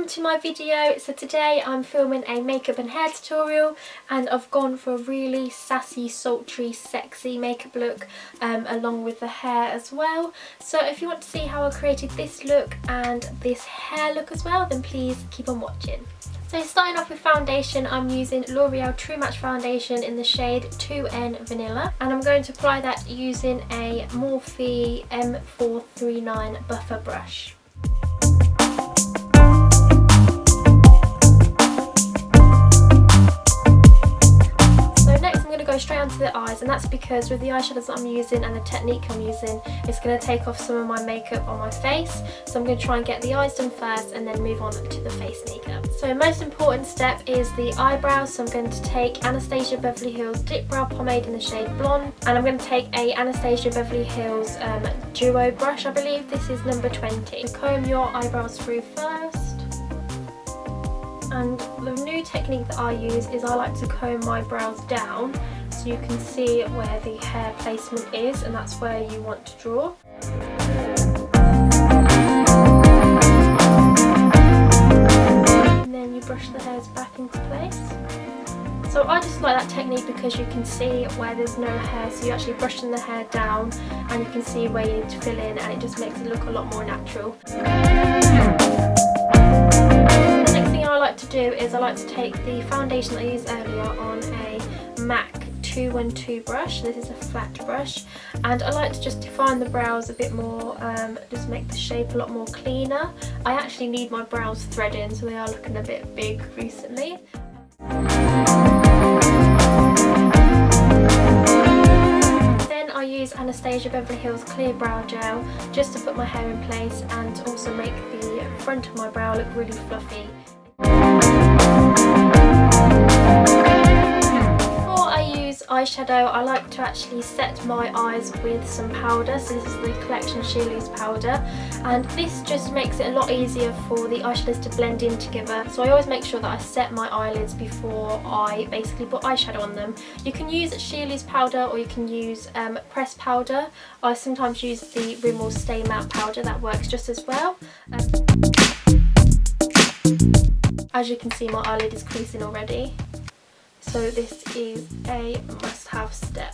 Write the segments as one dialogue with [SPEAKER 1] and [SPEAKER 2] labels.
[SPEAKER 1] To my video. So today I'm filming a makeup and hair tutorial, and I've gone for a really sassy, sultry, sexy makeup look along with the hair as well. So if you want to see how I created this look and this hair look as well, then please keep on watching. So starting off with foundation, I'm using L'Oreal True Match foundation in the shade 2N Vanilla, and I'm going to apply that using a Morphe M439 buffer brush. Go straight onto the eyes, and that's because with the eyeshadows that I'm using and the technique I'm using, it's going to take off some of my makeup on my face. So I'm going to try and get the eyes done first and then move on to the face makeup. So most important step is the eyebrows. So I'm going to take Anastasia Beverly Hills DIPBROW pomade in the shade Blonde, and I'm going to take a Anastasia Beverly Hills duo brush. I believe this is number 20. So comb your eyebrows through first. And the new technique that I use is I like to comb my brows down so you can see where the hair placement is, and that's where you want to draw. And then you brush the hairs back into place. So I just like that technique because you can see where there's no hair, so you're actually brushing the hair down and you can see where you need to fill in, and it just makes it look a lot more natural. I like to do is I like to take the foundation that I used earlier on a MAC 212 brush. This is a flat brush, and I like to just define the brows a bit more, just make the shape a lot more cleaner. I actually need my brows threading, so they are looking a bit big recently. Then I use Anastasia Beverly Hills Clear Brow Gel just to put my hair in place and also make the front of my brow look really fluffy. Before I use eyeshadow, I like to actually set my eyes with some powder. So this is the Collection Sheer Loose powder, and this just makes it a lot easier for the eyeshadows to blend in together. So I always make sure that I set my eyelids before I basically put eyeshadow on them. You can use sheer loose powder or you can use pressed powder. I sometimes use the Rimmel Stay Matte powder, that works just as well. As you can see, my eyelid is creasing already, so this is a must-have step.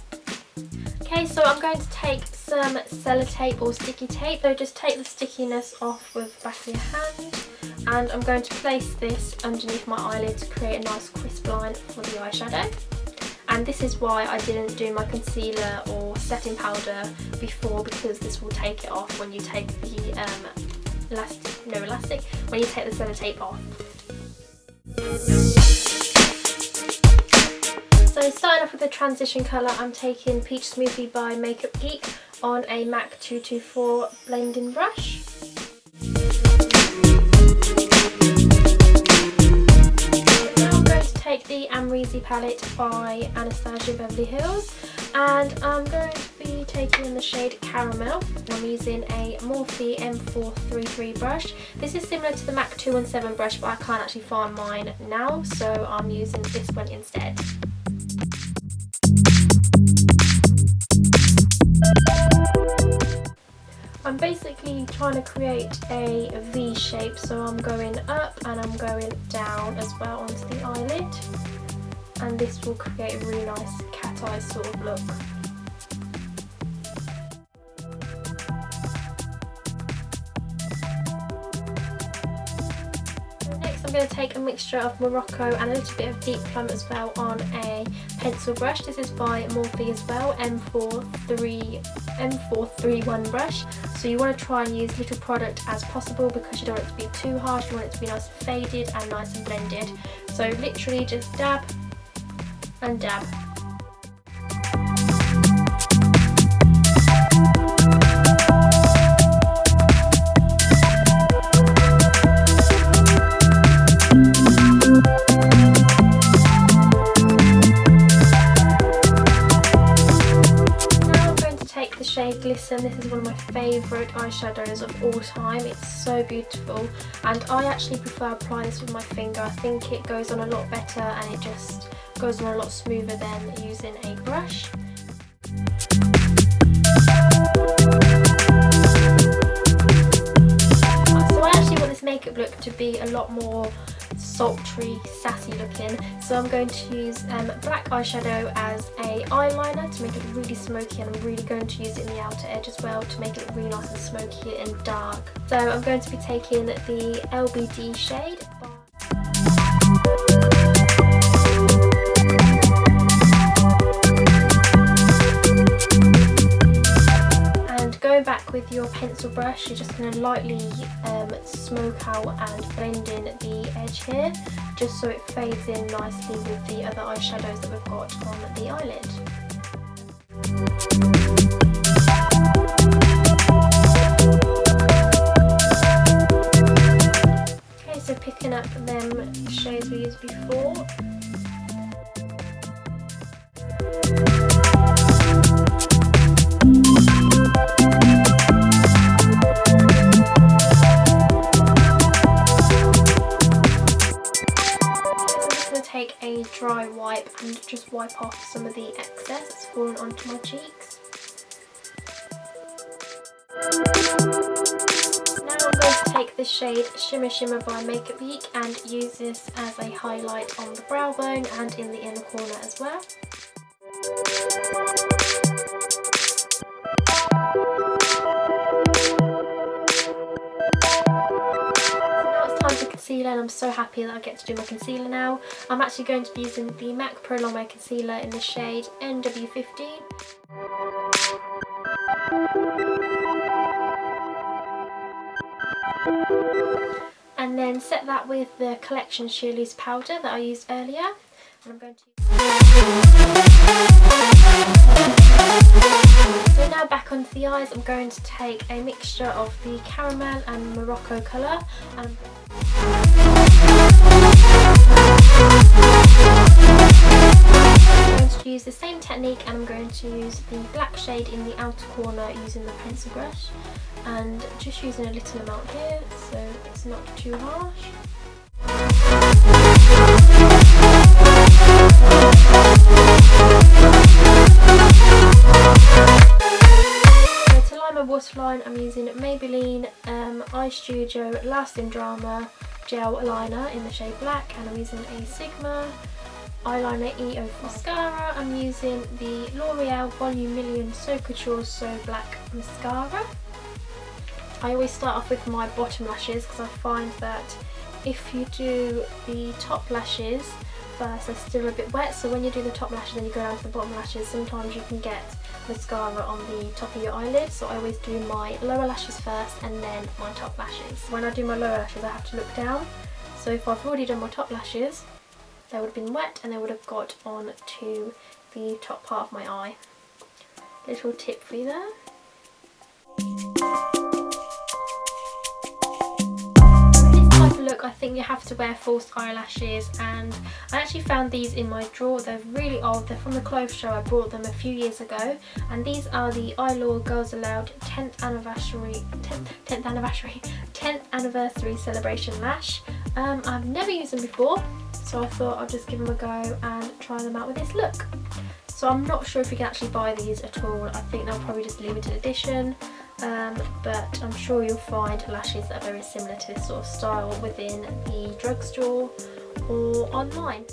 [SPEAKER 1] Okay, so I'm going to take some sellotape or sticky tape. So just take the stickiness off with the back of your hand, and I'm going to place this underneath my eyelid to create a nice crisp line for the eyeshadow. And this is why I didn't do my concealer or setting powder before, because this will take it off when you take the when you take the sellotape off. So starting off with the transition colour, I'm taking Peach Smoothie by Makeup Geek on a MAC 224 blending brush. Now I'm going to take the AMREZY palette by Anastasia Beverly Hills, and I'm going to be taking in the shade Caramel. I'm using a Morphe M433 brush. This is similar to the MAC 217 brush, but I can't actually find mine now, so I'm using this one instead. I'm basically trying to create a V shape, so I'm going up and I'm going down as well onto the eyelid, and this will create a really nice cat eye sort of look. I'm going to take a mixture of Morocco and a little bit of deep plum as well on a pencil brush. This is by Morphe as well, M431 brush. So you want to try and use little product as possible because you don't want it to be too harsh, you want it to be nice and faded and nice and blended. So literally just dab and dab. POMADE Glisten. This is one of my favourite eyeshadows of all time. It's so beautiful, and I actually prefer applying this with my finger. I think it goes on a lot better and it just goes on a lot smoother than using a brush. So I actually want this makeup look to be a lot more sultry, sassy looking, so I'm going to use black eyeshadow as a eyeliner to make it really smoky, and I'm really going to use it in the outer edge as well to make it look really nice and smoky and dark. So I'm going to be taking the LBD shade. Going back with your pencil brush, you're just going to lightly smoke out and blend in the edge here, just so it fades in nicely with the other eyeshadows that we've got on the eyelid. Okay, so picking up them shades we used before. Take a dry wipe and just wipe off some of the excess that's fallen onto my cheeks. Now I'm going to take the shade Shimmer Shimmer by Makeup Geek and use this as a highlight on the brow bone and in the inner corner as well. Concealer, and I'm so happy that I get to do my concealer now. I'm actually going to be using the MAC Prolongwear concealer in the shade NW15. And then set that with the Collection Sheer Loose powder that I used earlier. And I'm going to So now back onto the eyes, I'm going to take a mixture of the caramel and Morocco colour, and I'm going to use the same technique, and I'm going to use the black shade in the outer corner using the pencil brush, and just using a little amount here so it's not too harsh. Waterline, I'm using Maybelline EYESTUDIO Lasting Drama Gel Liner in the shade Black, and I'm using a Sigma eyeliner E04. Mascara, I'm using the L'Oreal Volume Million So Couture So Black Mascara. I always start off with my bottom lashes because I find that if you do the top lashes first, they're still a bit wet, so when you do the top lashes and you go down to the bottom lashes, sometimes you can get mascara on the top of your eyelid, so I always do my lower lashes first and then my top lashes. When I do my lower lashes, I have to look down, so if I've already done my top lashes, they would have been wet and they would have got on to the top part of my eye. Little tip for you there. Look, I think you have to wear false eyelashes, and I actually found these in my drawer. They're really old, they're from the clothes show. I bought them a few years ago, and these are the EYELURE Girls Aloud 10th anniversary celebration lash. I've never used them before, so I thought I'd just give them a go and try them out with this look. So I'm not sure if you can actually buy these at all. I think they're probably just limited edition. But I'm sure you'll find lashes that are very similar to this sort of style within the drugstore or online.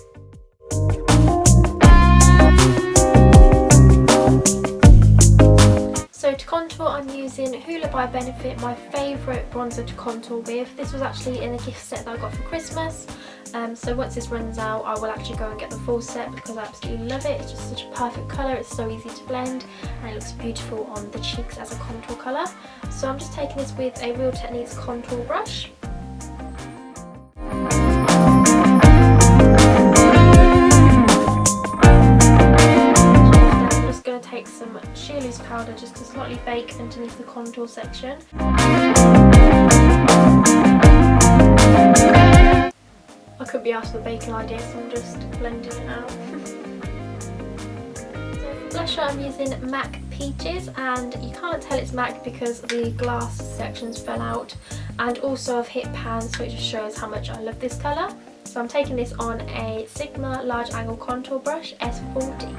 [SPEAKER 1] So to contour, I'm using Hoola by Benefit, my favourite bronzer to contour with. This was actually in a gift set that I got for Christmas. So once this runs out, I will actually go and get the full set because I absolutely love it. It's just such a perfect colour, it's so easy to blend, and it looks beautiful on the cheeks as a contour colour. So I'm just taking this with a Real Techniques contour brush. I'm just going to take some sheer loose powder just to slightly bake underneath the contour section. I couldn't be asked for the baking idea, so I'm just blending it out. So for blusher, I'm using MAC Peaches, and you can't tell it's MAC because the glass sections fell out, and also I've hit pan, so it just shows how much I love this colour. So I'm taking this on a Sigma large angle contour brush F40.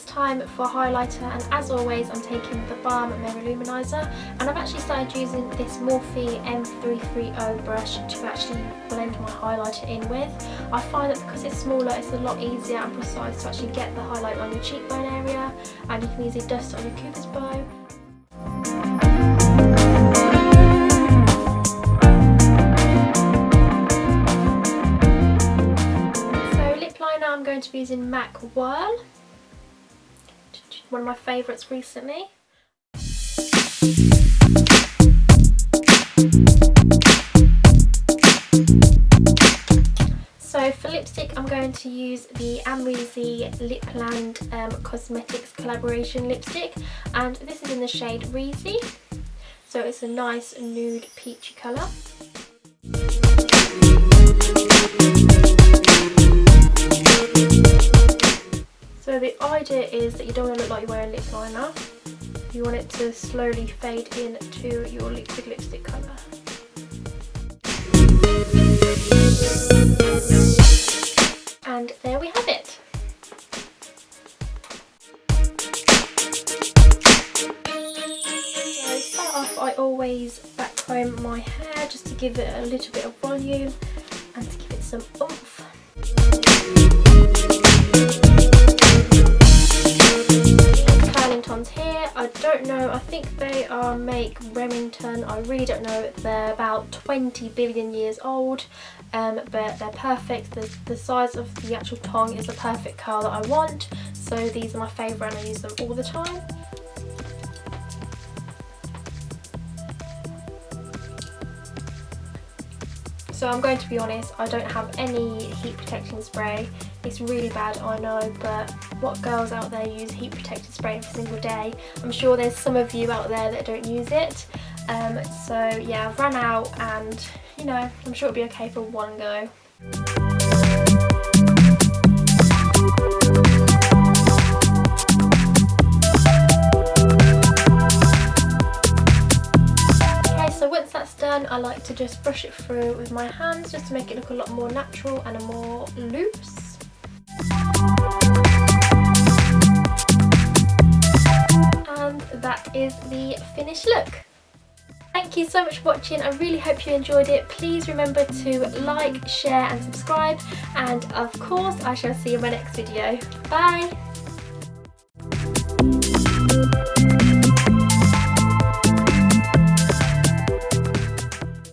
[SPEAKER 1] Time for highlighter, and as always I'm taking the Balm Mirror Luminizer, and I've actually started using this Morphe M330 brush to actually blend my highlighter in with. I find that because it's smaller it's a lot easier and precise to actually get the highlight on your cheekbone area, and you can easily dust it on your Cupid's bow. So lip liner, I'm going to be using MAC Whirl, one of my favourites recently. So for lipstick I'm going to use the AMREZY Lipland Cosmetics collaboration lipstick, and this is in the shade Reezy, so it's a nice nude peachy colour. So the idea is that you don't want to look like you're wearing lip liner. You want it to slowly fade into your liquid lipstick colour. And there we have it. So to start off, I always back comb my hair just to give it a little bit of volume and to give it some oomph. Here, I don't know, I think they are make Remington, I really don't know, they're about 20 billion years old, but they're perfect. The size of the actual tong is the perfect colour that I want, so these are my favourite and I use them all the time. So I'm going to be honest, I don't have any heat protecting spray. It's really bad, I know, but what girls out there use heat protecting spray every single day? I'm sure there's some of you out there that don't use it. So yeah, I've run out, and you know, I'm sure it'll be okay for one go. Once that's done, I like to just brush it through with my hands just to make it look a lot more natural and more loose. And that is the finished look. Thank you so much for watching. I really hope you enjoyed it. Please remember to like, share and subscribe, and of course I shall see you in my next video. Bye!